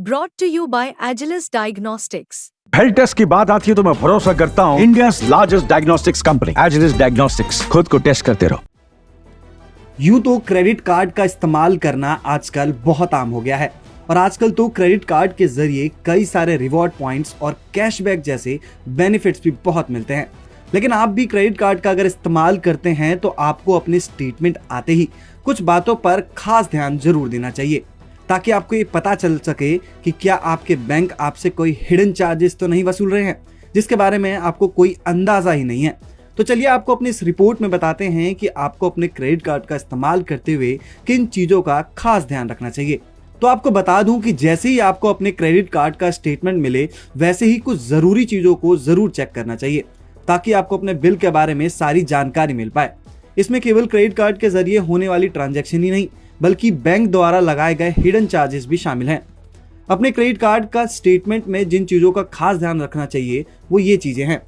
brought to you by Agilus Diagnostics. Health test की बात आती है तो मैं भरोसा करता हूँ India's largest diagnostics company Agilus diagnostics. खुद को टेस्ट करते रहो। यूं तो क्रेडिट कार्ड का इस्तेमाल करना आजकल बहुत आम हो गया है और आजकल तो क्रेडिट कार्ड के जरिए कई सारे रिवॉर्ड पॉइंट्स और कैशबैक जैसे बेनिफिट्स भी बहुत मिलते हैं। लेकिन आप भी क्रेडिट कार्ड का अगर इस्तेमाल करते हैं तो आपको अपने स्टेटमेंट आते ही कुछ बातों पर खास ध्यान जरूर देना चाहिए ताकि आपको ये पता चल सके कि क्या आपके बैंक आपसे कोई हिडन चार्जेस तो नहीं वसूल रहे हैं जिसके बारे में आपको कोई अंदाजा ही नहीं है। तो चलिए आपको अपनी इस रिपोर्ट में बताते हैं कि आपको अपने क्रेडिट कार्ड का इस्तेमाल करते हुए किन चीजों का खास ध्यान रखना चाहिए। तो आपको बता दूं कि जैसे ही आपको अपने क्रेडिट कार्ड का स्टेटमेंट मिले वैसे ही कुछ जरूरी चीजों को जरूर चेक करना चाहिए ताकि आपको अपने बिल के बारे में सारी जानकारी मिल पाए। इसमें केवल क्रेडिट कार्ड के जरिए होने वाली ट्रांजैक्शन ही नहीं बल्कि बैंक द्वारा लगाए गए हिडन चार्जेस भी शामिल हैं। अपने क्रेडिट कार्ड का स्टेटमेंट में जिन चीजों का खास ध्यान रखना चाहिए वो ये चीजें हैं।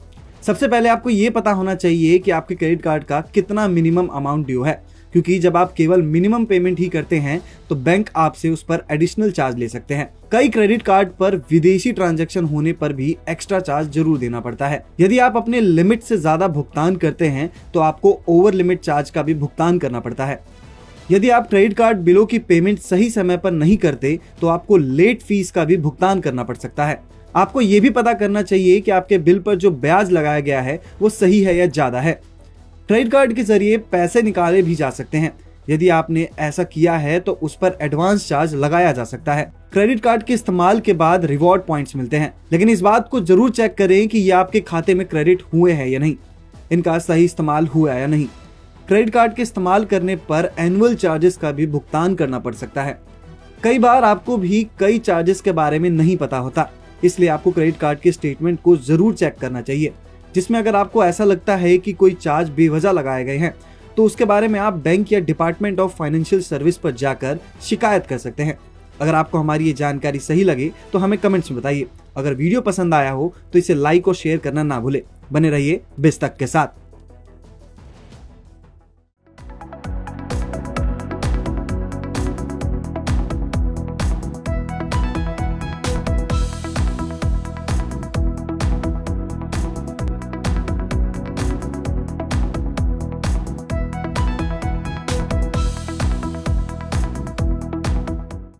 सबसे पहले आपको ये पता होना चाहिए कि आपके क्रेडिट कार्ड का कितना मिनिमम अमाउंट ड्यू है, क्योंकि जब आप केवल मिनिमम पेमेंट ही करते हैं तो बैंक आपसे उस पर एडिशनल चार्ज ले सकते हैं। कई क्रेडिट कार्ड पर विदेशी ट्रांजैक्शन होने पर भी एक्स्ट्रा चार्ज जरूर देना पड़ता है। यदि आप अपने लिमिट से ज्यादा भुगतान करते हैं तो आपको ओवर लिमिट चार्ज का भी भुगतान करना पड़ता है। यदि आप क्रेडिट कार्ड बिलों की पेमेंट सही समय पर नहीं करते तो आपको लेट फीस का भी भुगतान करना पड़ सकता है। आपको यह भी पता करना चाहिए कि आपके बिल पर जो ब्याज लगाया गया है वो सही है या ज्यादा है। क्रेडिट कार्ड के जरिए पैसे निकाले भी जा सकते हैं। यदि आपने ऐसा किया है तो उस पर एडवांस चार्ज लगाया जा सकता है। क्रेडिट कार्ड के इस्तेमाल के बाद रिवॉर्ड पॉइंट्स मिलते हैं, लेकिन इस बात को जरूर चेक करें कि ये आपके खाते में क्रेडिट हुए हैं या नहीं, इनका सही इस्तेमाल हुआ है या नहीं। क्रेडिट कार्ड के इस्तेमाल करने पर एनुअल चार्जेस का भी भुगतान करना पड़ सकता है। कई बार आपको भी कई चार्जेस के बारे में नहीं पता होता, इसलिए आपको क्रेडिट कार्ड के स्टेटमेंट को जरूर चेक करना चाहिए, जिसमें अगर आपको ऐसा लगता है कि कोई चार्ज बेवजह लगाए गए हैं तो उसके बारे में आप बैंक या डिपार्टमेंट ऑफ फाइनेंशियल सर्विस पर जाकर शिकायत कर सकते हैं। अगर आपको हमारी ये जानकारी सही लगे तो हमें कमेंट्स में बताइए। अगर वीडियो पसंद आया हो तो इसे लाइक और शेयर करना ना भूले। बने रहिए बिज़तक के साथ।